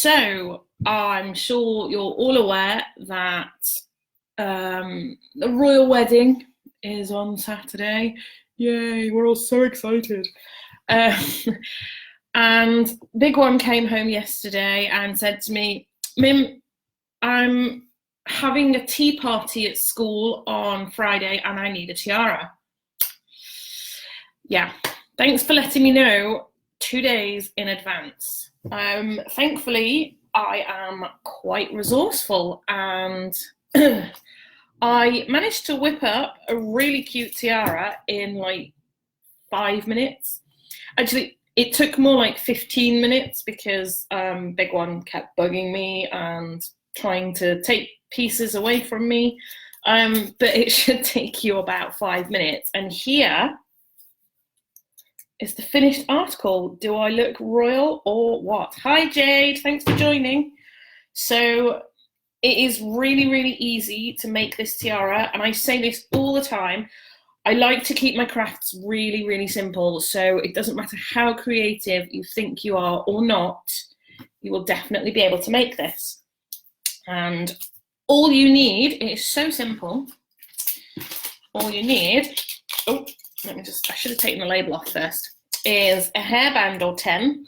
So I'm sure you're all aware that the royal wedding is on Saturday. Yay, we're all so excited. And Big One came home yesterday and said to me, Mim, I'm having a tea party at school on Friday and I need a tiara. Yeah, thanks for letting me know 2 days in advance. Thankfully, I am quite resourceful and I managed to whip up a really cute tiara in like 5 minutes. Actually, it took more like 15 minutes because Big One kept bugging me and trying to take pieces away from me. But it should take you about 5 minutes. And here is the finished article. Do I look royal or what? Hi, Jade. Thanks for joining. So it is really, really easy to make this tiara. And I say this all the time. I like to keep my crafts really, really simple. So it doesn't matter how creative you think you are or not, you will definitely be able to make this. And all you need, it is so simple. All you need, oh, I should have taken the label off first, is a hairband or 10.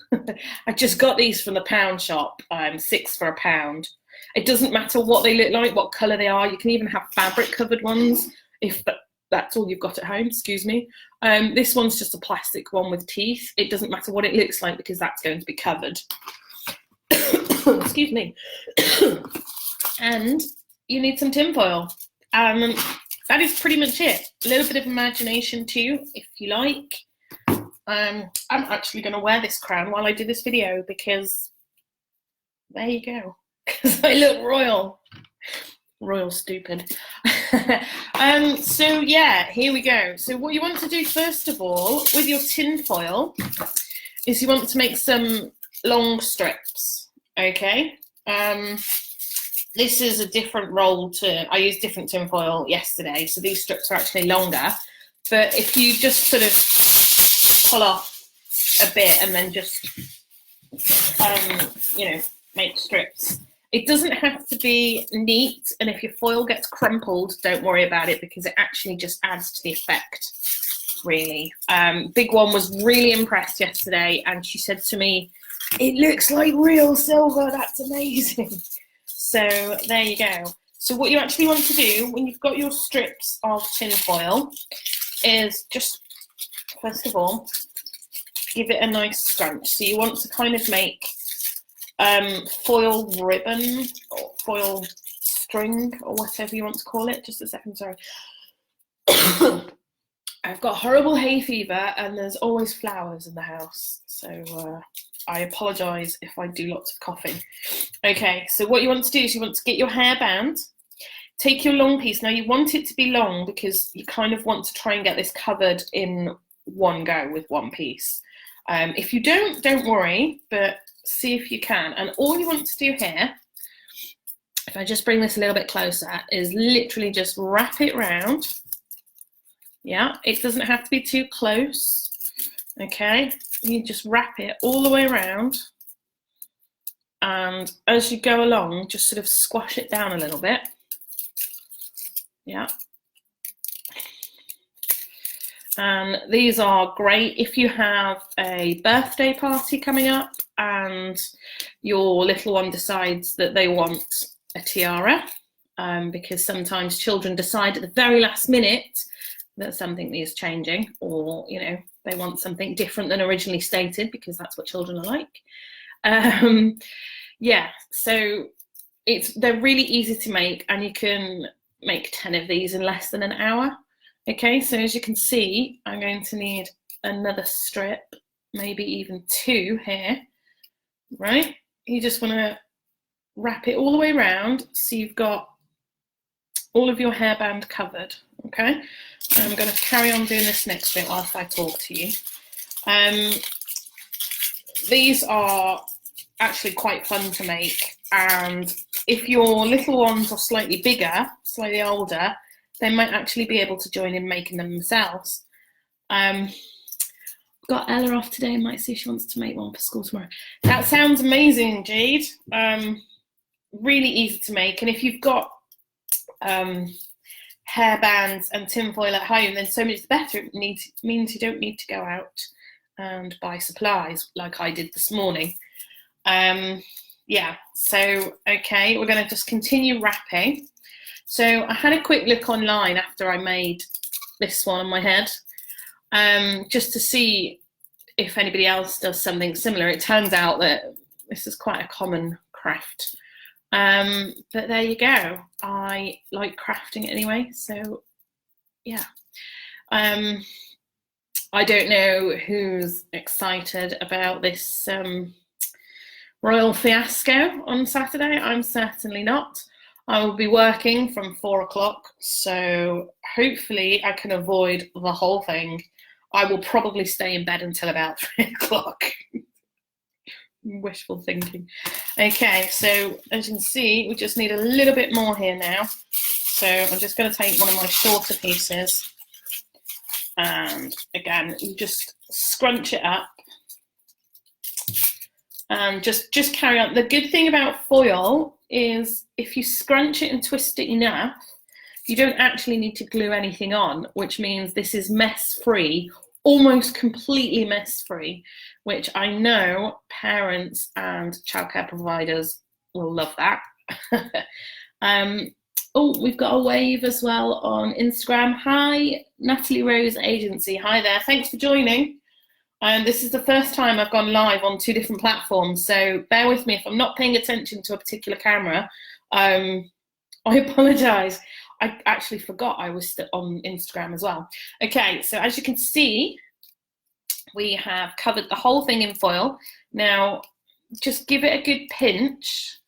I just got these from the pound shop, 6 for £1. It doesn't matter what they look like, what colour they are. You can even have fabric covered ones if that's all you've got at home, excuse me. This one's just a plastic one with teeth. It doesn't matter what it looks like because that's going to be covered. Excuse me. And you need some tinfoil. That is pretty much it. A little bit of imagination too, if you like. I'm actually going to wear this crown while I do this video because there you go. Because I look royal. Royal stupid. So yeah, here we go. So what you want to do first of all with your tinfoil is you want to make some long strips. Okay. This is a different roll I used different tinfoil yesterday, so these strips are actually longer. But if you just sort of pull off a bit and then just, make strips. It doesn't have to be neat, and if your foil gets crumpled, don't worry about it because it actually just adds to the effect, really. Big One was really impressed yesterday, and she said to me, "It looks like real silver, that's amazing." So there you go. So what you actually want to do when you've got your strips of tinfoil is just, first of all, give it a nice scrunch. So you want to kind of make foil ribbon or foil string or whatever you want to call it. Just a second, sorry. I've got horrible hay fever and there's always flowers in the house. So I apologise if I do lots of coughing. Okay, so what you want to do is you want to get your hairband, take your long piece. Now you want it to be long because you kind of want to try and get this covered in one go with one piece. If you don't worry, but see if you can. And all you want to do here, if I just bring this a little bit closer, is literally just wrap it round. Yeah, it doesn't have to be too close. Okay, you just wrap it all the way around. And as you go along, just sort of squash it down a little bit. Yeah. And these are great if you have a birthday party coming up and your little one decides that they want a tiara, because sometimes children decide at the very last minute that something needs changing, or they want something different than originally stated because that's what children are like. Yeah, so they're really easy to make, and you can make 10 of these in less than an hour. Okay, so as you can see, I'm going to need another strip, maybe even 2 here, right? You just want to wrap it all the way around so you've got all of your hairband covered, okay? I'm going to carry on doing this next bit whilst I talk to you. These are actually quite fun to make, and if your little ones are slightly bigger, slightly older, they might actually be able to join in making them themselves. got Ella off today. Might see if she wants to make one for school tomorrow. That sounds amazing, Jade. Really easy to make. And if you've got hair bands and tinfoil at home, then so much better. It means you don't need to go out and buy supplies like I did this morning. Yeah, so okay, we're going to just continue wrapping. So I had a quick look online after I made this one on my head, just to see if anybody else does something similar. It turns out that this is quite a common craft. But there you go. I like crafting it anyway, so yeah. I don't know who's excited about this royal fiasco on Saturday. I'm certainly not. I will be working from 4 o'clock, so hopefully I can avoid the whole thing. I will probably stay in bed until about 3 o'clock. Wishful thinking. Okay, so as you can see, we just need a little bit more here now. So I'm just going to take one of my shorter pieces, and again, you just scrunch it up and just carry on. The good thing about foil is if you scrunch it and twist it enough, you don't actually need to glue anything on, which means this is mess-free, almost completely mess-free, which I know parents and childcare providers will love that. Oh, we've got a wave as well on Instagram. Hi, Natalie Rose Agency. Hi there, thanks for joining. This is the first time I've gone live on 2 different platforms, so bear with me if I'm not paying attention to a particular camera. I apologise. I actually forgot I was on Instagram as well. Okay, so as you can see, we have covered the whole thing in foil. Now, just give it a good pinch,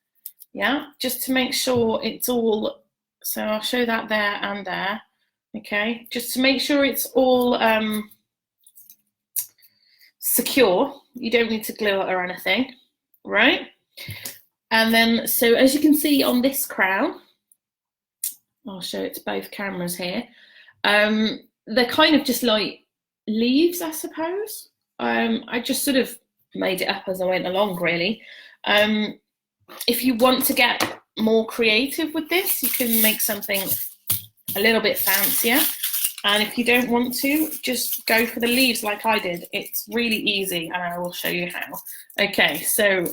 yeah, just to make sure it's all, so I'll show that there and there, okay, just to make sure it's all secure. You don't need to glue it or anything, right? And then, so as you can see on this crown, I'll show it to both cameras here. They're kind of just like leaves, I suppose. I just sort of made it up as I went along, really. If you want to get more creative with this, you can make something a little bit fancier. And if you don't want to, just go for the leaves like I did. It's really easy, and I will show you how. Okay, so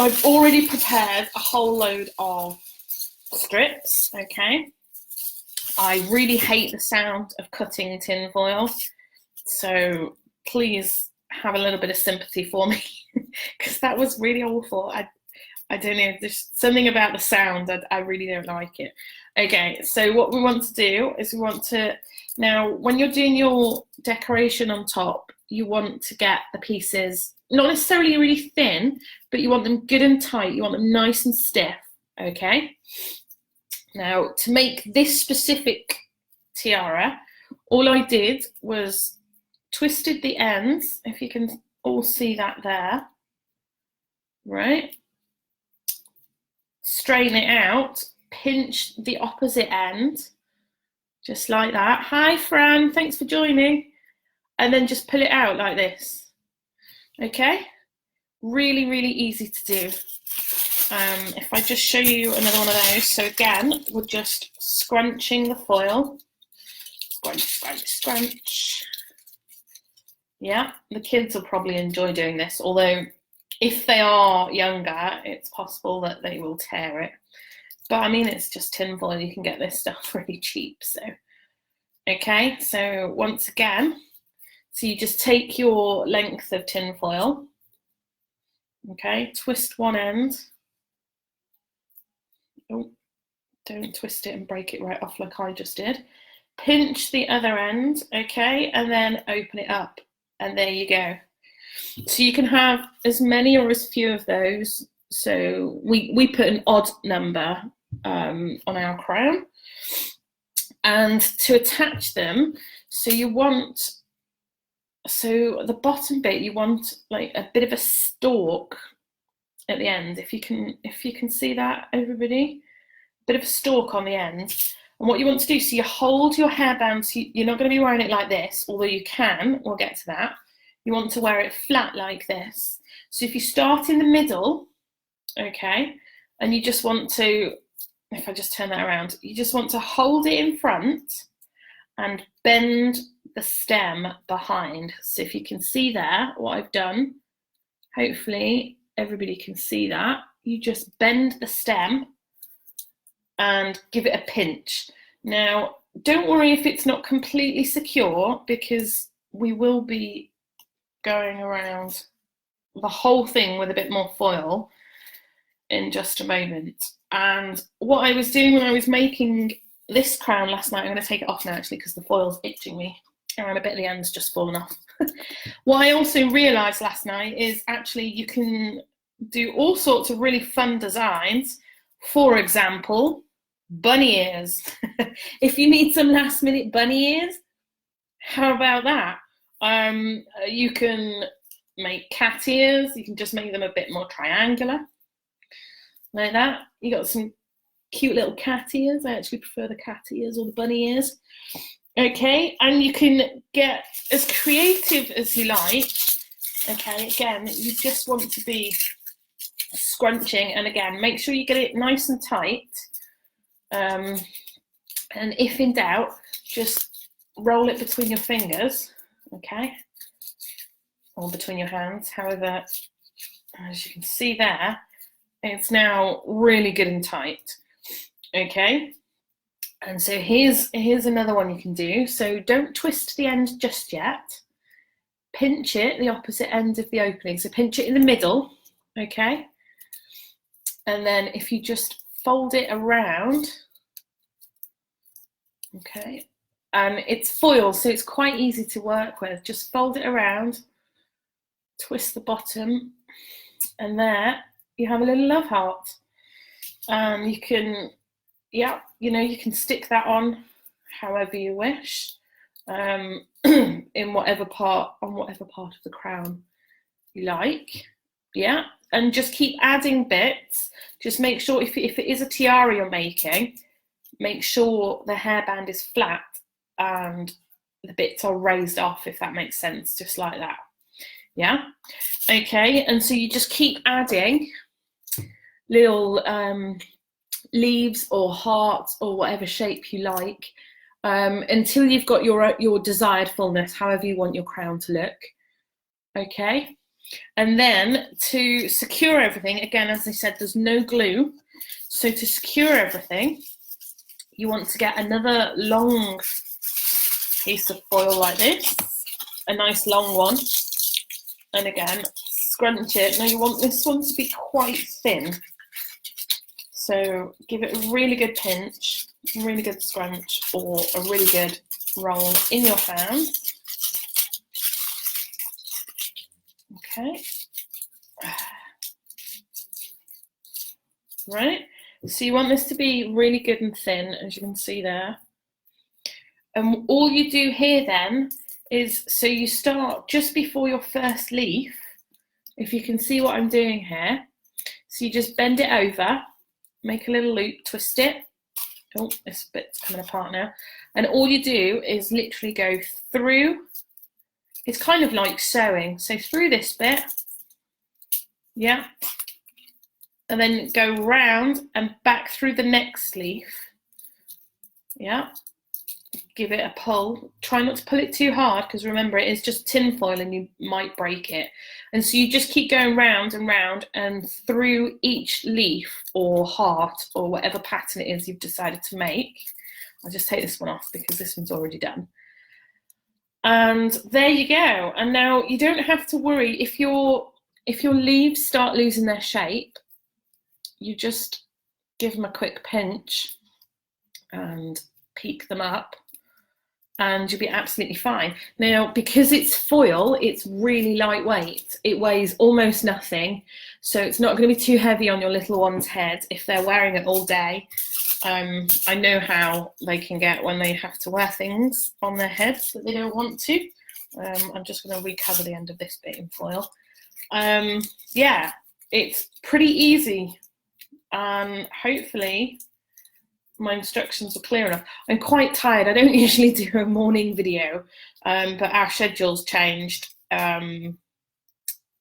I've already prepared a whole load of strips, okay. I really hate the sound of cutting tin foil, so please have a little bit of sympathy for me, because that was really awful. I don't know, there's something about the sound that I really don't like it. Okay, so what we want to do is we want to, now when you're doing your decoration on top, you want to get the pieces not necessarily really thin, but you want them good and tight, you want them nice and stiff, okay? Now, to make this specific tiara, all I did was twisted the ends, if you can all see that there, right? Straighten it out, pinch the opposite end, just like that. Hi, Fran, thanks for joining. And then just pull it out like this, okay? Really, really easy to do. If I just show you another one of those. So again, we're just scrunching the foil. Scrunch, scrunch, scrunch. Yeah, the kids will probably enjoy doing this, although if they are younger, it's possible that they will tear it. But I mean, it's just tinfoil. You can get this stuff really cheap. So, okay, so once again, so you just take your length of tinfoil, okay, twist one end. Oh, don't twist it and break it right off like I just did. Pinch the other end, okay, and then open it up, and there you go. So you can have as many or as few of those. So we put an odd number on our crown. And to attach them, so you want, so the bottom bit, you want like a bit of a stalk at the end, if you can see that, everybody, bit of a stalk on the end, And what you want to do, so you hold your hairband, so you're not going to be wearing it like this, although you can, we'll get to that. You want to wear it flat like this. So if you start in the middle, okay, and you just want to, if I just turn that around, you just want to hold it in front and bend the stem behind. So if you can see there what I've done, hopefully everybody can see that. You just bend the stem and give it a pinch. Now, don't worry if it's not completely secure, because we will be going around the whole thing with a bit more foil in just a moment. And what I was doing when I was making this crown last night, I'm going to take it off now actually because the foil's itching me and a bit of the end's just fallen off. What I also realised last night is actually you can do all sorts of really fun designs. For example, bunny ears. If you need some last minute bunny ears, how about that? You can make cat ears. You can just make them a bit more triangular like that. You got some cute little cat ears. I actually prefer the cat ears or the bunny ears. Okay, and you can get as creative as you like. Okay, again, you just want to be scrunching, and again, make sure you get it nice and tight. And if in doubt, just roll it between your fingers, okay, or between your hands. However, as you can see there, it's now really good and tight. Okay, and so here's another one you can do. So don't twist the end just yet. Pinch it the opposite end of the opening. So pinch it in the middle, okay, and then if you just fold it around, okay, and it's foil, so it's quite easy to work with. Just fold it around, twist the bottom, and there you have a little love heart. And you can, yeah, you know, you can stick that on however you wish, in whatever part, on whatever part of the crown you like. Yeah, and just keep adding bits. Just make sure if it is a tiara you're making, make sure the hairband is flat and the bits are raised off, if that makes sense, just like that. Yeah, okay, and so you just keep adding little leaves or hearts or whatever shape you like, until you've got your desired fullness, however you want your crown to look. Okay, and then to secure everything, again, as I said, there's no glue, so to secure everything you want to get another long piece of foil like this, a nice long one, and again scrunch it. Now you want this one to be quite thin, so give it a really good pinch, really good scrunch, or a really good roll in your hand. Okay, right, so you want this to be really good and thin, as you can see there. And all you do here then is, so you start just before your first leaf, if you can see what I'm doing here. So you just bend it over, make a little loop, twist it. Oh, this bit's coming apart now. And all you do is literally go through. It's kind of like sewing. So through this bit, yeah, and then go round and back through the next leaf. Yeah, give it a pull. Try not to pull it too hard, because remember, it is just tin foil and you might break it. And so you just keep going round and round and through each leaf or heart or whatever pattern it is you've decided to make. I'll just take this one off because this one's already done. And there you go. And now you don't have to worry if your leaves start losing their shape. You just give them a quick pinch and peek them up, and you'll be absolutely fine. Now, because it's foil, it's really lightweight. It weighs almost nothing, so it's not going to be too heavy on your little one's head if they're wearing it all day. I know how they can get when they have to wear things on their heads that they don't want to. I'm just going to recover the end of this bit in foil. Yeah, it's pretty easy, and hopefully my instructions were clear enough. I'm quite tired. I don't usually do a morning video, but our schedule's changed.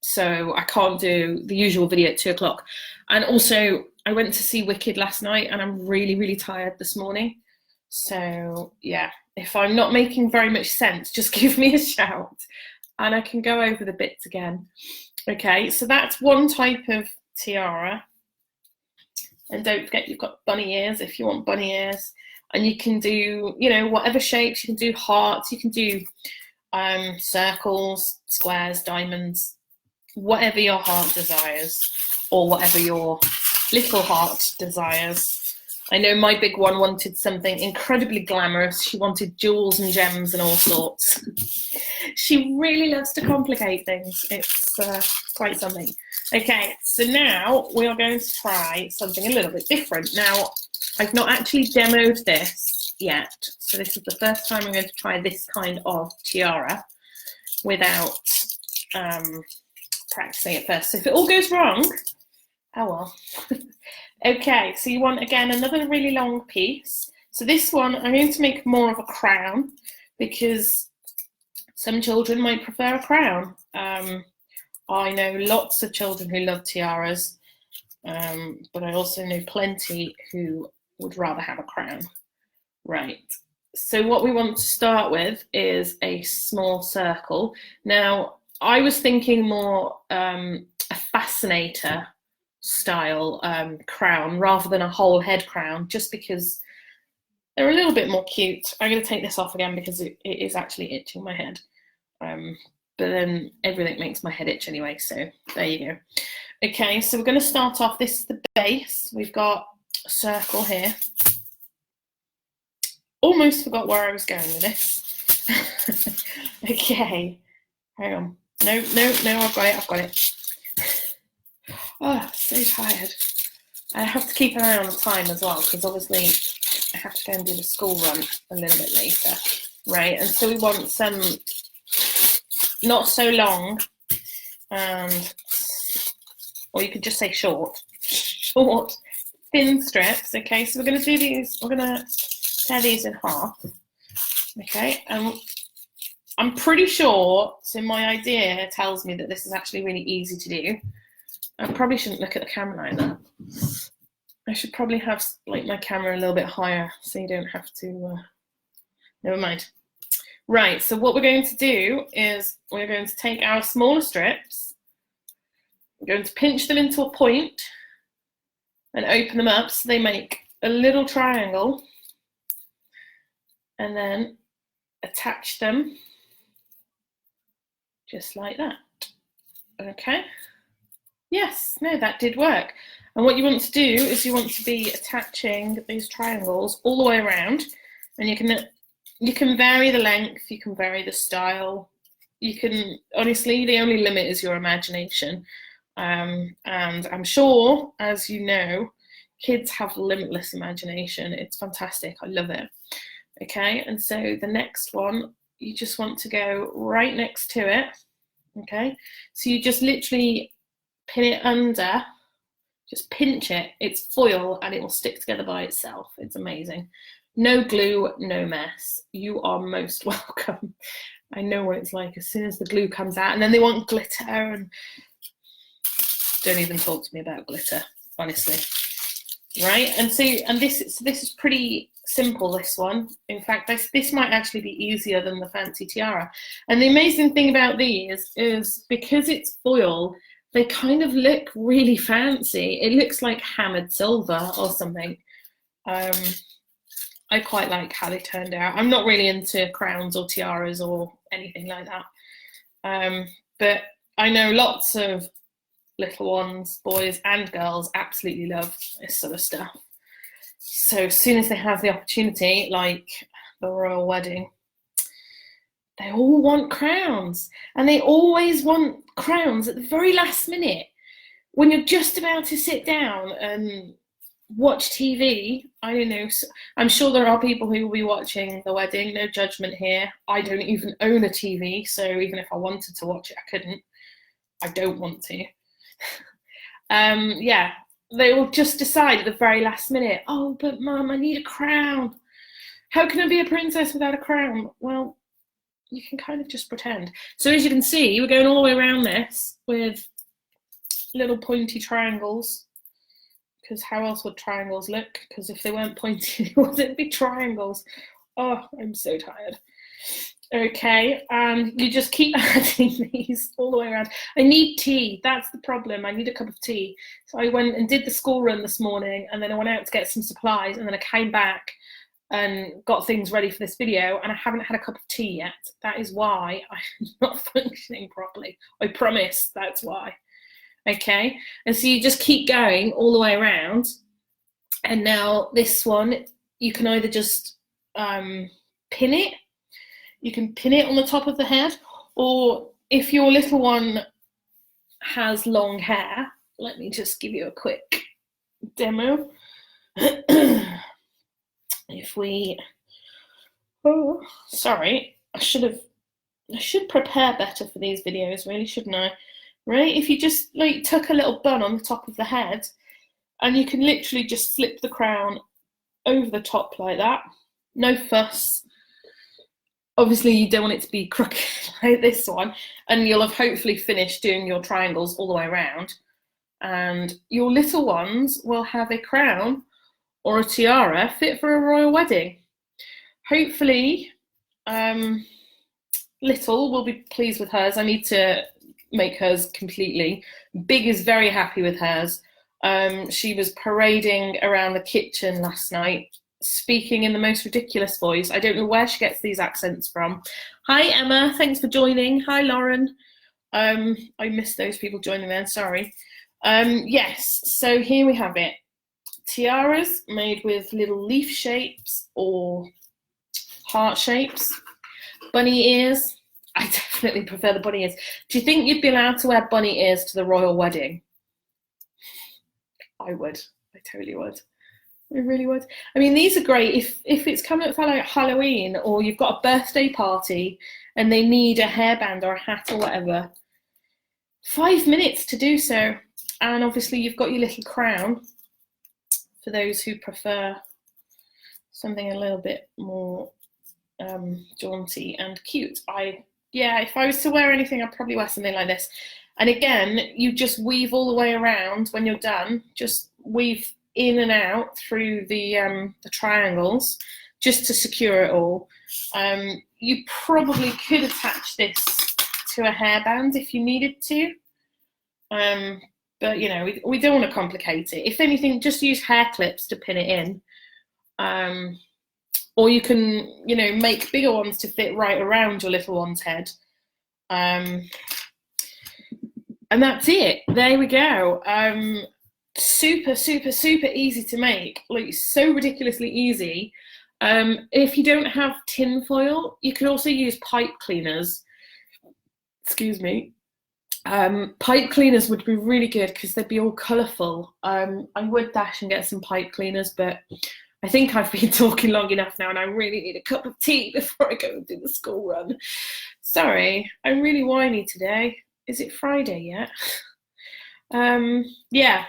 So I can't do the usual video at 2 o'clock. And also I went to see Wicked last night and I'm really, really tired this morning. So yeah, if I'm not making very much sense, just give me a shout and I can go over the bits again. Okay, so that's one type of tiara. And don't forget you've got bunny ears if you want bunny ears. And you can do, you know, whatever shapes. You can do hearts, you can do circles, squares, diamonds, whatever your heart desires, or whatever your little heart desires. I know my big one wanted something incredibly glamorous. She wanted jewels and gems and all sorts. She really loves to complicate things. It's quite something. Okay, so now we are going to try something a little bit different. Now, I've not actually demoed this yet, so this is the first time I'm going to try this kind of tiara without practicing it first. So if it all goes wrong, oh well. Okay, so you want, again, another really long piece. So this one, I'm going to make more of a crown because some children might prefer a crown. I know lots of children who love tiaras, but I also know plenty who would rather have a crown. Right, so what we want to start with is a small circle. Now, I was thinking more a fascinator style crown rather than a whole head crown, just because they're a little bit more cute. I'm going to take this off again because it is actually itching my head. But then everything makes my head itch anyway, so there you go. Okay, so we're going to start off, this is the base. We've got a circle here. Almost forgot where I was going with this. Okay, hang on. No, I've got it. Oh, so tired. I have to keep an eye on the time as well, because obviously I have to go and do the school run a little bit later. Right, and so we want some not so long, and, or you could just say short, thin strips. Okay, so we're going to do these, we're going to tear these in half. Okay, and I'm pretty sure, so my idea tells me that this is actually really easy to do. I probably shouldn't look at the camera like that. I should probably have like my camera a little bit higher so you don't have to, never mind. Right, so what we're going to do is we're going to take our smaller strips, we're going to pinch them into a point and open them up so they make a little triangle, and then attach them just like that. Okay. Yes, no, that did work. And what you want to do is you want to be attaching these triangles all the way around, and you can vary the length, you can vary the style, you can, honestly, the only limit is your imagination. And I'm sure, as you know, kids have limitless imagination. It's fantastic, I love it. Okay, and so the next one, you just want to go right next to it. Okay, so you just literally pin it under, just pinch it. It's foil and it will stick together by itself. It's amazing. No glue, no mess. You are most welcome. I know what it's like as soon as the glue comes out, and then they want glitter, and don't even talk to me about glitter, honestly. Right, and so, and this is pretty simple, this one. In fact, this might actually be easier than the fancy tiara. And the amazing thing about these is because it's foil, they kind of look really fancy. It looks like hammered silver or something. I quite like how they turned out. I'm not really into crowns or tiaras or anything like that. But I know lots of little ones, boys and girls, absolutely love this sort of stuff. So as soon as they have the opportunity, like the royal wedding, they all want crowns, and they always want crowns at the very last minute when you're just about to sit down and watch TV. I don't know, I'm sure there are people who will be watching the wedding, no judgment here. I don't even own a TV, so even if I wanted to watch it, I couldn't. I don't want to. Yeah, they will just decide at the very last minute, oh, but Mum, I need a crown. How can I be a princess without a crown? Well, you can kind of just pretend. So as you can see, we're going all the way around this with little pointy triangles, because how else would triangles look? Because if they weren't pointy, it wouldn't be triangles. Oh, I'm so tired. Okay, and you just keep adding these all the way around. I need tea, that's the problem. I need a cup of tea. So I went and did the school run this morning, and then I went out to get some supplies, and then I came back and got things ready for this video, and I haven't had a cup of tea yet. That is why I'm not functioning properly. I promise that's why. Okay, and so you just keep going all the way around, and now this one, you can either just pin it. You can pin it on the top of the head, or if your little one has long hair, let me just give you a quick demo. If we, oh, sorry, I should prepare better for these videos, really, shouldn't I? Right, if you just like tuck a little bun on the top of the head, and you can literally just slip the crown over the top like that, no fuss. Obviously you don't want it to be crooked like this one, and you'll have hopefully finished doing your triangles all the way around, and your little ones will have a crown or a tiara fit for a royal wedding. Hopefully Little will be pleased with hers. I need to make hers completely. Big is very happy with hers. She was parading around the kitchen last night, speaking in the most ridiculous voice. I don't know where she gets these accents from. Hi Emma, thanks for joining. Hi Lauren. I missed those people joining then, sorry. Yes, so here we have it. Tiaras made with little leaf shapes or heart shapes. Bunny ears. I definitely prefer the bunny ears. Do you think you'd be allowed to wear bunny ears to the royal wedding? I would. I totally would. I really would. I mean, these are great if it's coming up for like Halloween, or you've got a birthday party and they need a hairband or a hat or whatever. 5 minutes to do so. And obviously you've got your little crown for those who prefer something a little bit more jaunty and cute. Yeah, if I was to wear anything, I'd probably wear something like this. And again, you just weave all the way around when you're done. Just weave in and out through the triangles just to secure it all. You probably could attach this to a hairband if you needed to. But you know, we don't want to complicate it. If anything, just use hair clips to pin it in. Or you can, you know, make bigger ones to fit right around your little one's head. And that's it. There we go. Super, super, super easy to make. Like, so ridiculously easy. If you don't have tin foil, you can also use pipe cleaners. Excuse me. Pipe cleaners would be really good because they'd be all colourful. I would dash and get some pipe cleaners, but I think I've been talking long enough now and I really need a cup of tea before I go and do the school run. Sorry, I'm really whiny today. Is it Friday yet? Yeah.